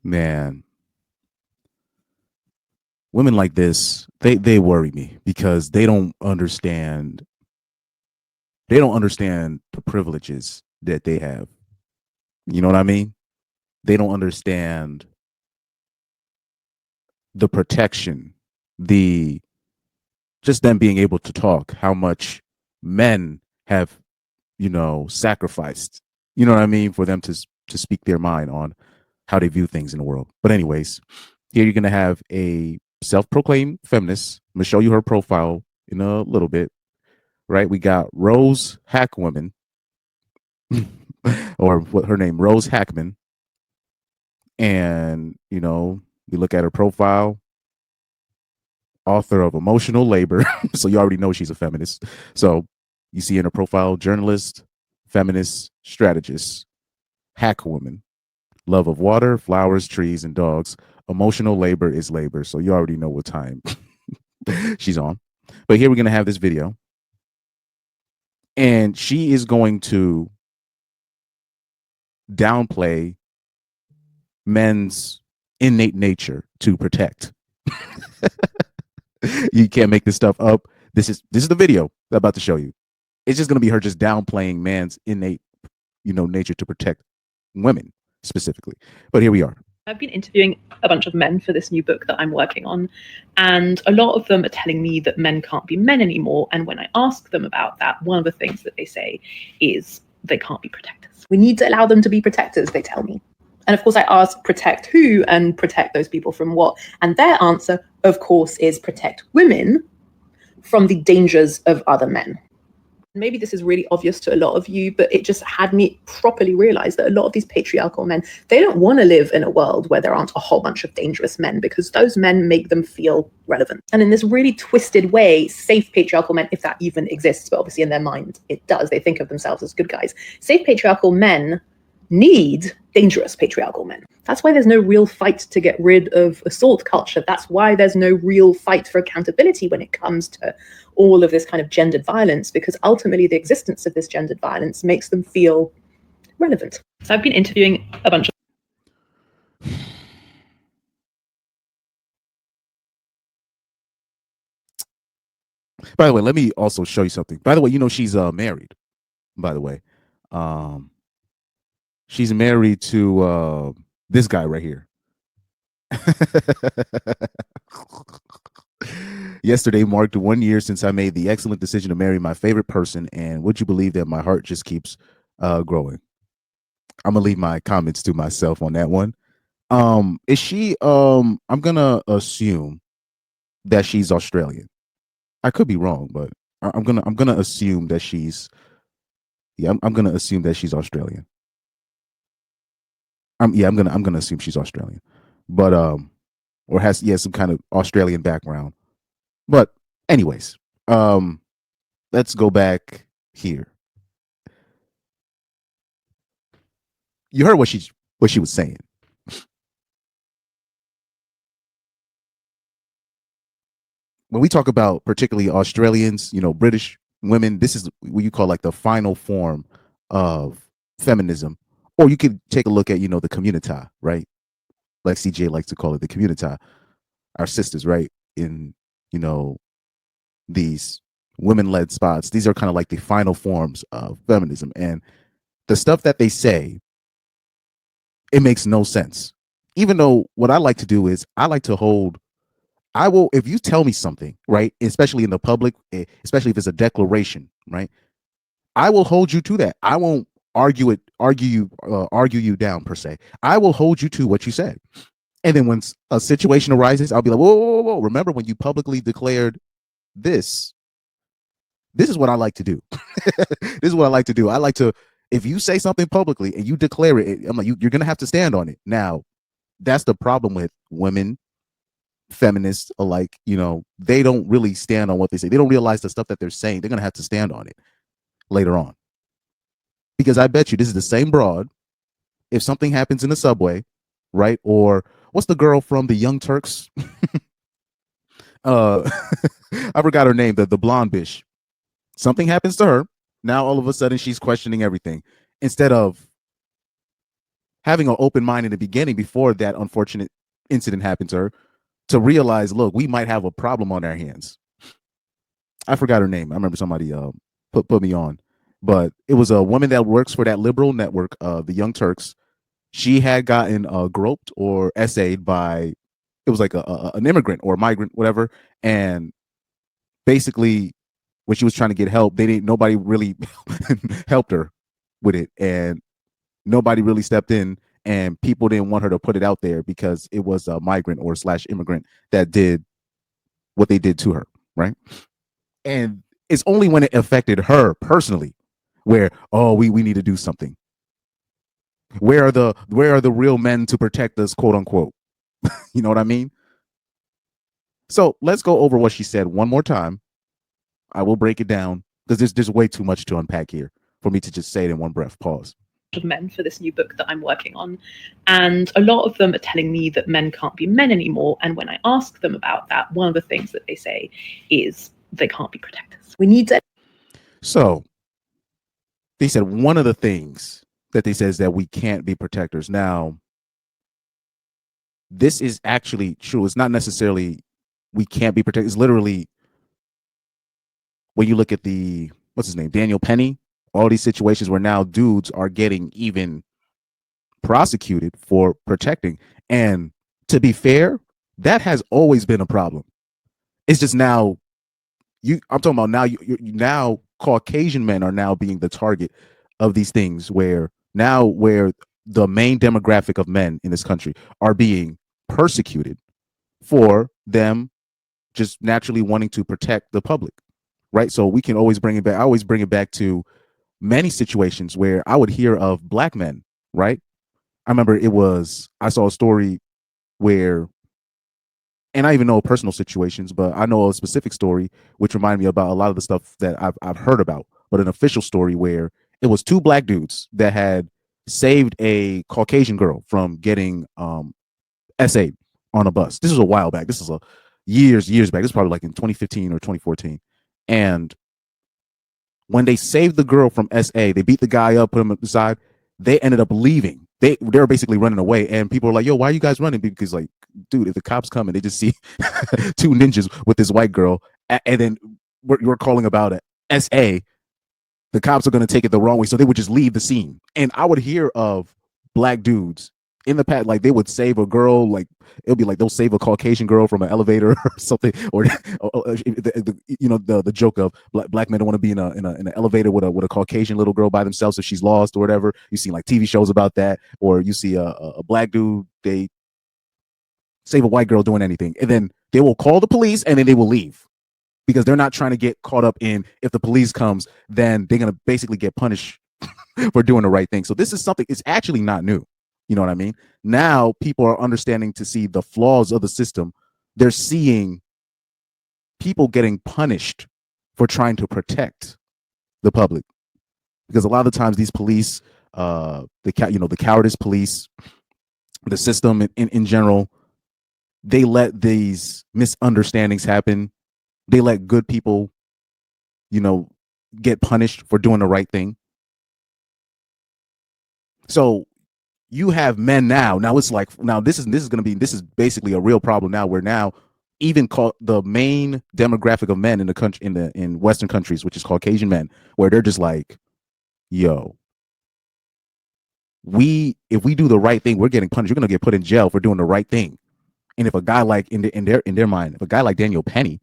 Man, women like this, they worry me because they don't understand the privileges that they have. You know what I mean? They don't understand the protection, the just them being able to talk, how much men have, sacrificed, you know what I mean, for them to speak their mind on how they view things in the world. But anyways, here you're gonna have a self-proclaimed feminist. I'm gonna show you her profile in a little bit. Right? We got Rose Hackwoman, or what her name, Rose Hackman. And, you look at her profile, author of Emotional Labor. So you already know she's a feminist. So you see in her profile, journalist, feminist, strategist, hack woman, love of water, flowers, trees, and dogs. Emotional labor is labor. So you already know what time she's on. But here we're going to have this video. And she is going to downplay men's innate nature to protect. You can't make this stuff up. This is the video I'm about to show you. It's just going to be her just downplaying man's innate, nature to protect women specifically. But here we are. I've been interviewing a bunch of men for this new book that I'm working on, and a lot of them are telling me that men can't be men anymore. And when I ask them about that, one of the things that they say is they can't be protectors. We need to allow them to be protectors, they tell me. And of course, I ask, protect who and protect those people from what? And their answer, of course, is protect women from the dangers of other men. Maybe this is really obvious to a lot of you, but it just had me properly realize that a lot of these patriarchal men, they don't want to live in a world where there aren't a whole bunch of dangerous men, because those men make them feel relevant. And in this really twisted way, safe patriarchal men, if that even exists, but obviously in their mind it does, they think of themselves as good guys. Safe patriarchal men need dangerous patriarchal men. That's why there's no real fight to get rid of assault culture. That's why there's no real fight for accountability when it comes to all of this kind of gendered violence, because ultimately the existence of this gendered violence makes them feel relevant. So I've been interviewing a bunch of... By the way, let me also show you something. By the way, she's married, by the way. She's married to this guy right here. Yesterday marked 1 year since I made the excellent decision to marry my favorite person, and would you believe that my heart just keeps growing? I'm gonna leave my comments to myself on that one. Is she? I'm gonna assume that she's Australian. I could be wrong, but I'm gonna assume that she's. Yeah, I'm gonna assume that she's Australian. I'm gonna assume she's Australian, but or has some kind of Australian background. But anyways, let's go back here. You heard what she was saying. When we talk about particularly Australians, British women, this is what you call like the final form of feminism. Or you could take a look at, the community, right? Like CJ likes to call it, the community, our sisters, right? In, these women-led spots. These are kind of like the final forms of feminism. And the stuff that they say, it makes no sense. Even though what I like to do is if you tell me something, right, especially in the public, especially if it's a declaration, right, I will hold you to that. I won't argue you down per se. I will hold you to what you said. And then when a situation arises, I'll be like, whoa, whoa, whoa, whoa. Remember when you publicly declared this? This is what I like to do. This is what I like to do. I like to, if you say something publicly and you declare it, I'm like, you're going to have to stand on it. Now, that's the problem with women, feminists alike. They don't really stand on what they say. They don't realize the stuff that they're saying. They're going to have to stand on it later on. Because I bet you this is the same broad. If something happens in the subway, right? Or what's the girl from the Young Turks? I forgot her name, the blonde bitch. Something happens to her. Now all of a sudden she's questioning everything. Instead of having an open mind in the beginning before that unfortunate incident happened to her to realize, look, we might have a problem on our hands. I forgot her name. I remember somebody put me on, but it was a woman that works for that liberal network, the Young Turks. She had gotten groped or essayed by, it was like an immigrant or a migrant, whatever, and basically when she was trying to get help, nobody really helped her with it, and nobody really stepped in, and people didn't want her to put it out there because it was a migrant or slash immigrant that did what they did to her, right? And it's only when it affected her personally where, oh, we need to do something. Where are the real men to protect us, quote unquote? You know what I mean? So let's go over what she said one more time. I will break it down because there's way too much to unpack here for me to just say it in one breath. Pause. Of men for this new book that I'm working on. And a lot of them are telling me that men can't be men anymore. And when I ask them about that, one of the things that they say is they can't be protectors. We need to. So they said one of the things that they said is that we can't be protectors. Now, this is actually true. It's not necessarily we can't be protected. It's literally when you look at the, what's his name, Daniel Penny, all these situations where now dudes are getting even prosecuted for protecting. And to be fair, that has always been a problem. It's just now I'm talking about now now Caucasian men are now being the target of these things where the main demographic of men in this country are being persecuted for them just naturally wanting to protect the public, right? So we can always bring it back. I always bring it back to many situations where I would hear of black men, right? I remember I saw a story where, and I even know personal situations, but I know a specific story which reminded me about a lot of the stuff that I've heard about, but an official story where it was two black dudes that had saved a Caucasian girl from getting essayed on a bus. This was a while back. This is a years back. This is probably like in 2015 or 2014. And when they saved the girl from SA, they beat the guy up, put him aside. They ended up leaving. They were basically running away, and people were like, "Yo, why are you guys running?" Because, like, dude, if the cops come and they just see two ninjas with this white girl, and then we're calling about a SA, the cops are going to take it the wrong way, so they would just leave the scene. And I would hear of black dudes in the past, like they would save a girl, like it'll be like they'll save a Caucasian girl from an elevator or something, or the joke of black men don't want to be in an elevator with a Caucasian little girl by themselves if she's lost or whatever. You see like TV shows about that, or you see a black dude, they save a white girl doing anything, and then they will call the police and then they will leave because they're not trying to get caught up in, if the police comes, then they're going to basically get punished for doing the right thing. So this is something, it's actually not new. You know what I mean? Now people are understanding to see the flaws of the system. They're seeing people getting punished for trying to the public, because a lot of the times these police, the cowardice police, the system in general, they let these misunderstandings happen. They let good people, get punished for doing the right thing. So you have men now. Now it's like, now this is basically a real problem now, where now even called the main demographic of men in the country, in Western countries, which is Caucasian men, where they're just like, yo, if we do the right thing, we're getting punished. You're gonna get put in jail for doing the right thing. And if a guy like in their mind, if a guy like Daniel Penny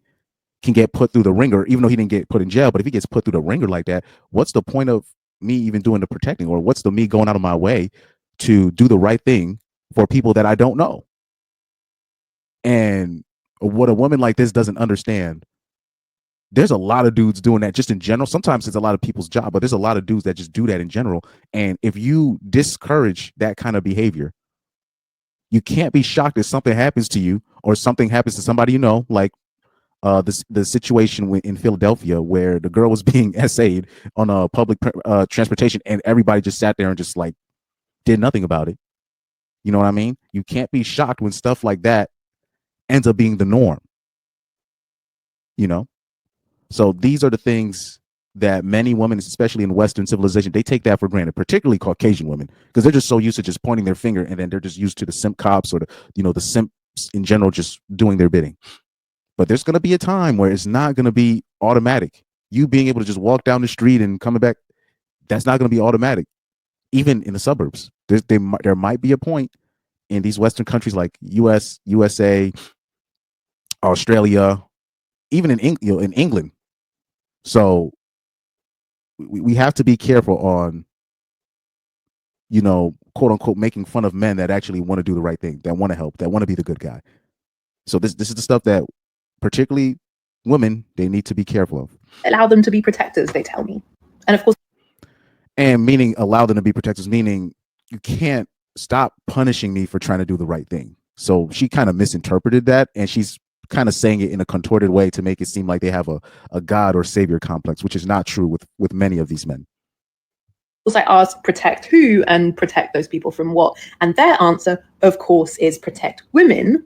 can get put through the ringer, even though he didn't get put in jail, but if he gets put through the ringer like that, what's the point of me even doing the protecting, or what's the me going out of my way to do the right thing for people that I don't know? And what a woman like this doesn't understand, there's a lot of dudes doing that just in general. Sometimes it's a lot of people's job, but there's a lot of dudes that just do that in general. And if you discourage that kind of behavior, you can't be shocked if something happens to you or something happens to somebody you know, like the situation in Philadelphia where the girl was being essayed on a public transportation, and everybody just sat there and just like did nothing about it. You know what I mean? You can't be shocked when stuff like that ends up being the norm. You know, so these are the things that many women, especially in Western civilization, they take that for granted, particularly Caucasian women, because they're just so used to just pointing their finger, and then they're just used to the simp cops or the simps in general just doing their bidding. But there's going to be a time where it's not going to be automatic. You being able to just walk down the street and coming back, that's not going to be automatic. Even in the suburbs, there might be a point in these Western countries like U.S., USA, Australia, even in England. So we have to be careful on, quote unquote, making fun of men that actually want to do the right thing, that want to help, that want to be the good guy. So this is the stuff that particularly women, they need to be careful of. Allow them to be protectors, they tell me. And of course, and meaning allow them to be protectors, meaning you can't stop punishing me for trying to do the right thing. So she kind of misinterpreted that, and she's kind of saying it in a contorted way to make it seem like they have a god or savior complex, which is not true with many of these men. I ask, protect who and protect those people from what? And their answer, of course, is protect women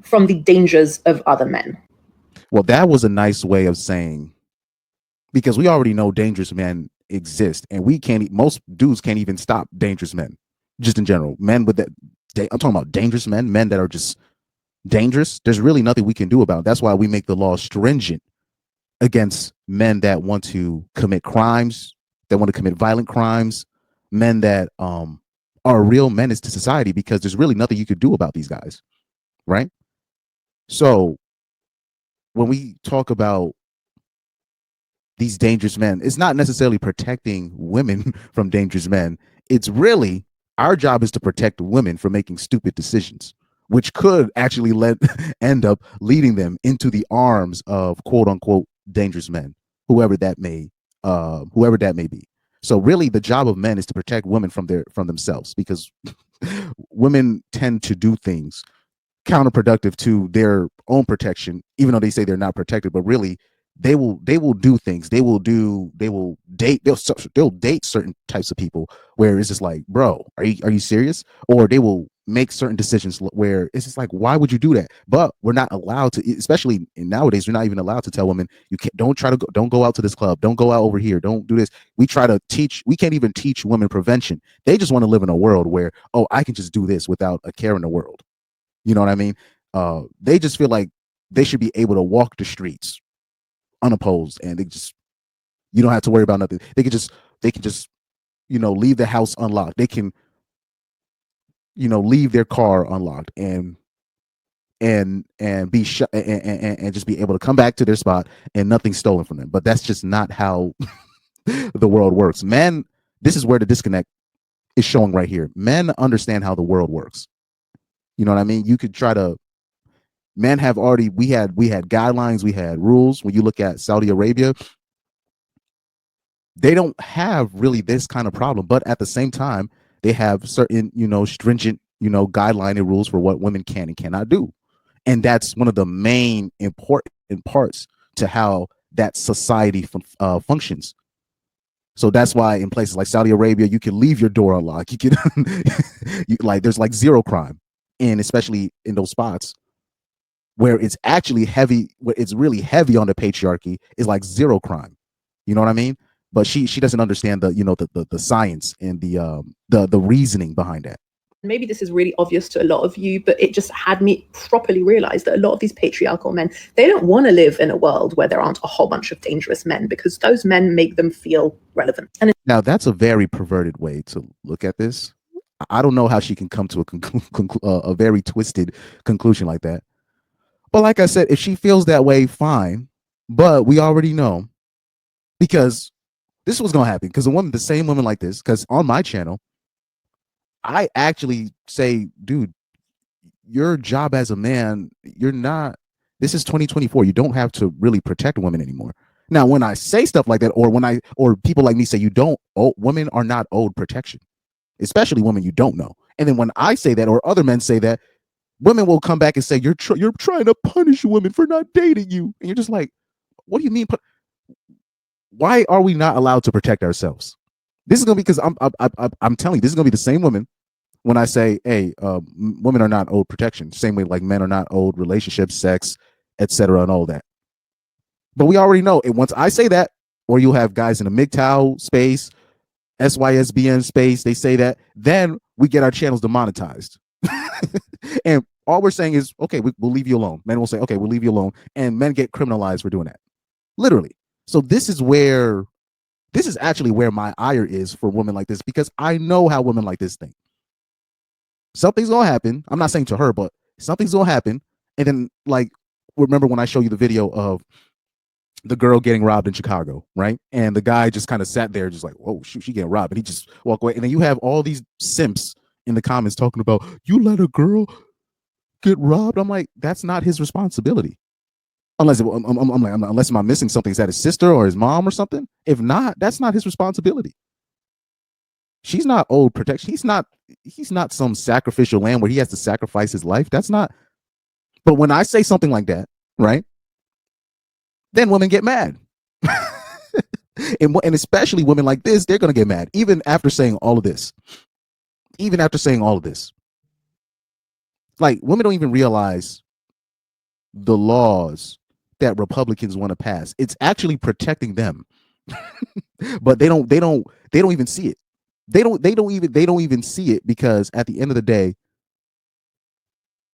from the dangers of other men. Well, that was a nice way of saying, because we already know dangerous men exist, and most dudes can't even stop dangerous men, just in general. Men with that, I'm talking about dangerous men that are just dangerous. There's really nothing we can do about it. That's why we make the law stringent against men that want to commit crimes, that want to commit violent crimes, men that are real menace to society, because there's really nothing you could do about these guys, right? So when we talk about these dangerous men, it's not necessarily protecting women from dangerous men. It's really our job is to protect women from making stupid decisions, which could actually end up leading them into the arms of quote unquote dangerous men, whoever that may be. So really the job of men is to protect women from themselves, because women tend to do things counterproductive to their own protection, even though they say they're not protected, but really they will do things. They'll date certain types of people where it's just like, bro, are you serious? Or they will make certain decisions where it's just like, why would you do that? But we're not allowed to, especially nowadays, we're not even allowed to tell women, don't go out to this club, don't go out over here, don't do this. We can't even teach women prevention. They just want to live in a world where, oh, I can just do this without a care in the world. You know what I mean? They just feel like they should be able to walk the streets unopposed, and you don't have to worry about nothing. They can just leave the house unlocked. They can leave their car unlocked and be shut, and just be able to come back to their spot and nothing's stolen from them. But that's just not how the world works. Men, this is where the disconnect is showing right here. Men understand how the world works. You know what I mean? You could try to, men have already, we had guidelines, we had rules. When you look at Saudi Arabia, they don't have really this kind of problem, but at the same time, they have certain, stringent, guideline and rules for what women can and cannot do. And that's one of the main important parts to how that society functions. So that's why in places like Saudi Arabia, you can leave your door unlocked. You can, there's like zero crime. And especially in those spots where it's actually heavy, where it's really heavy on the patriarchy, is like zero crime. You know what I mean? But she doesn't understand the science and the reasoning behind that. Maybe this is really obvious to a lot of you, but it just had me properly realize that a lot of these patriarchal men, they don't want to live in a world where there aren't a whole bunch of dangerous men, because those men make them feel relevant. And now that's a very perverted way to look at this. I don't know how she can come to a very twisted conclusion like that. But like I said, if she feels that way, fine. But we already know, because this is what's going to happen. Because the same woman like this, because on my channel, I actually say, dude, your job as a man, you're not, this is 2024. You don't have to really protect women anymore. Now, when I say stuff like that, or people like me say women are not owed protection, especially women you don't know. And then when I say that, or other men say that, women will come back and say, you're trying to punish women for not dating you. And you're just like, what do you mean? Why are we not allowed to protect ourselves? This is going to be, because I'm telling you, this is going to be the same women when I say, hey, women are not owed protection, same way like men are not owed relationships, sex, etc., and all that. But we already know it. Once I say that, or you'll have guys in the MGTOW space, SYSBN space. They say that. Then we get our channels demonetized. And all we're saying is, okay, we'll leave you alone. Men will say, okay, we'll leave you alone. And men get criminalized for doing that. Literally. So this is actually where my ire is for women like this, because I know how women like this think. Something's gonna happen. I'm not saying to her, but something's gonna happen. And then, like, remember when I show you the video of the girl getting robbed in Chicago, right? And the guy just kind of sat there, just like, whoa, shoot, she getting robbed. And he just walked away. And then you have all these simps in the comments talking about, you let a girl get robbed. I'm like, that's not his responsibility. Unless unless am I missing something? Is that his sister or his mom or something? If not, that's not his responsibility. She's not owed protection. He's not some sacrificial lamb where he has to sacrifice his life. That's not. But when I say something like that, right? Then women get mad. And especially women like this, they're going to get mad even after saying all of this. Even after saying all of this. Like, women don't even realize the laws that Republicans want to pass. It's actually protecting them. But they don't even see it. They don't even see it, because at the end of the day,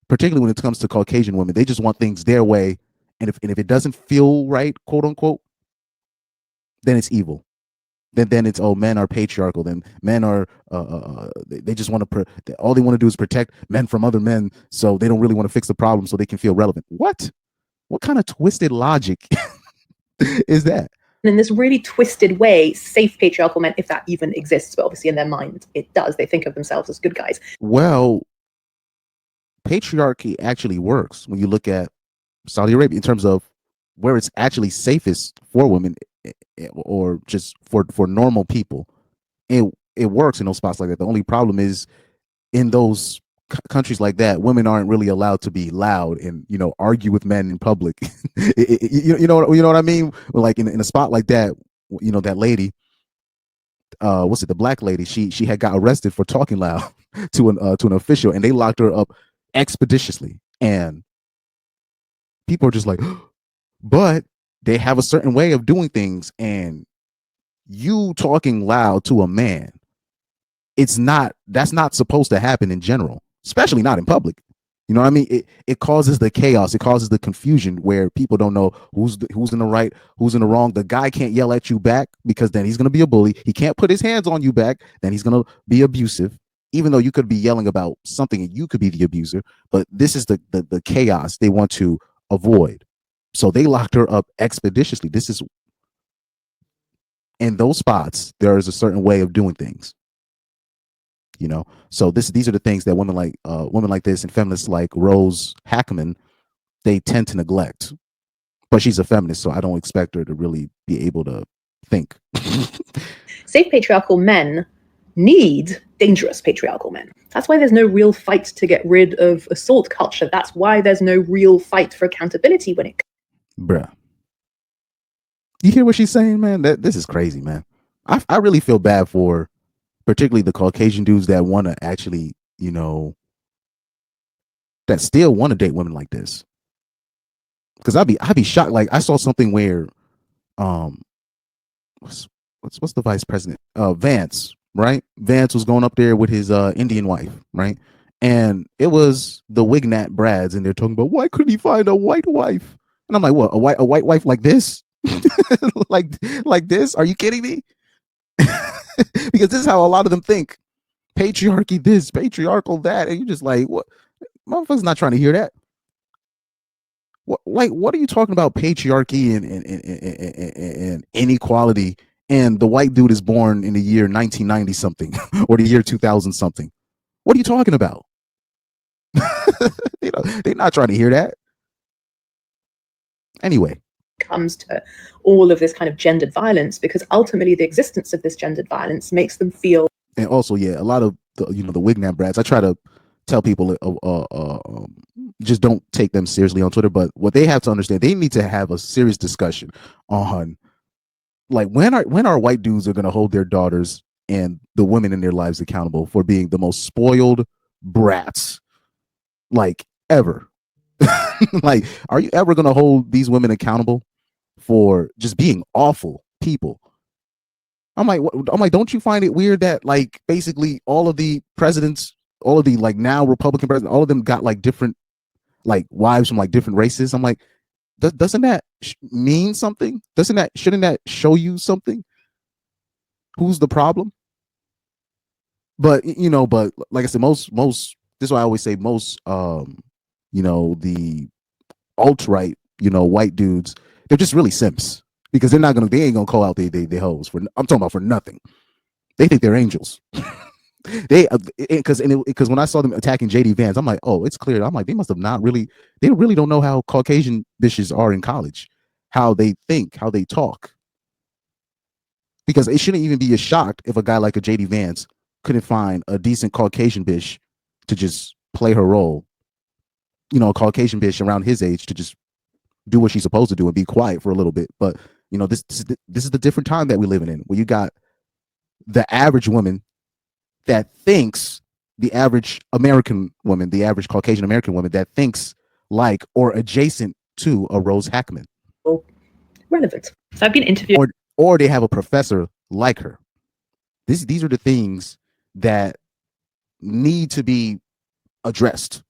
particularly when it comes to Caucasian women, they just want things their way. And if it doesn't feel right, quote unquote, then it's evil. Then it's, oh, men are patriarchal. Then men are they just want to all they want to do is protect men from other men, so they don't really want to fix the problem so they can feel relevant. What kind of twisted logic is that? In this really twisted way, safe patriarchal men, if that even exists, but obviously in their mind it does, they think of themselves as good guys. Well, patriarchy actually works when you look at Saudi Arabia in terms of where it's actually safest for women, or just for normal people. It works in those spots like that. The only problem is, in those countries like that, women aren't really allowed to be loud and, argue with men in public. You know what I mean? Like in a spot like that, that lady, what's it, the black lady, she had got arrested for talking loud to an official, and they locked her up expeditiously. And people are just like, but they have a certain way of doing things, and you talking loud to a man, that's not supposed to happen in general, especially not in public. You know what I mean? It causes the chaos. It causes the confusion where people don't know who's in the right, who's in the wrong. The guy can't yell at you back, because then he's going to be a bully. He can't put his hands on you back. Then he's going to be abusive, even though you could be yelling about something and you could be the abuser. But this is the chaos they want to avoid. So they locked her up expeditiously. This is, in those spots, there is a certain way of doing things. So these are the things that women like this and feminists like Rose Hackman, they tend to neglect. But she's a feminist, so I don't expect her to really be able to think. Safe patriarchal men need dangerous patriarchal men. That's why there's no real fight to get rid of assault culture. That's why there's no real fight for accountability when it. Bruh. You hear what she's saying, man? This is crazy, man. I really feel bad for particularly the Caucasian dudes that want to actually, that still want to date women like this. Because I'd be shocked. Like, I saw something where, what's the vice president? Vance, right? Vance was going up there with his Indian wife, right? And it was the Wignat Brads, and they're talking about, why couldn't he find a white wife? And I'm like, what? A white wife like this? like this? Are you kidding me? Because this is how a lot of them think. Patriarchy this, patriarchal that, and you're just like, what? Motherfuckers not trying to hear that. What are you talking about? Patriarchy and inequality, and the white dude is born in the year 1990 something or the year 2000 something. What are you talking about? They're not trying to hear that. Anyway, comes to all of this kind of gendered violence, because ultimately the existence of this gendered violence makes them feel. And also, yeah, a lot of the Wignat Brads, I try to tell people, just don't take them seriously on Twitter. But what they have to understand, they need to have a serious discussion on, like, when are white dudes are going to hold their daughters and the women in their lives accountable for being the most spoiled brats, like, ever. Like, are you ever going to hold these women accountable for just being awful people. I'm like, don't you find it weird that like basically all of the presidents, all of the like now Republican presidents, all of them got like different like wives from like different races. I'm like, doesn't that mean something? Shouldn't that show you something? Who's the problem? But but like I said, most this is why I always say most the alt-right, white dudes, they're just really simps because they ain't gonna call out they hoes for, I'm talking about for nothing. They think they're angels. They because when I saw them attacking JD Vance, I'm like, oh, it's clear. I'm like, they must have not really, they really don't know how Caucasian bitches are in college, how they think, how they talk. Because it shouldn't even be a shock if a guy like a JD Vance couldn't find a decent Caucasian bitch to just play her role. A Caucasian bitch around his age to just do what she's supposed to do and be quiet for a little bit. But this is the different time that we're living in, where you got the average woman that thinks, the average American woman, the average Caucasian American woman that thinks like or adjacent to a Rose Hackman. Relevant. So I've been interviewed. Or they have a professor like her. These are the things that need to be addressed.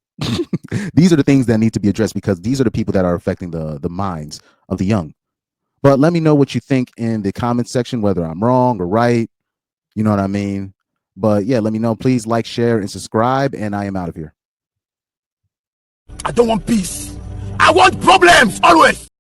These are the things that need to be addressed because these are the people that are affecting the minds of the young. But let me know what you think in the comment section, whether I'm wrong or right. You know what I mean? But yeah, let me know. Please like, share, and subscribe. And I am out of here. I don't want peace. I want problems always.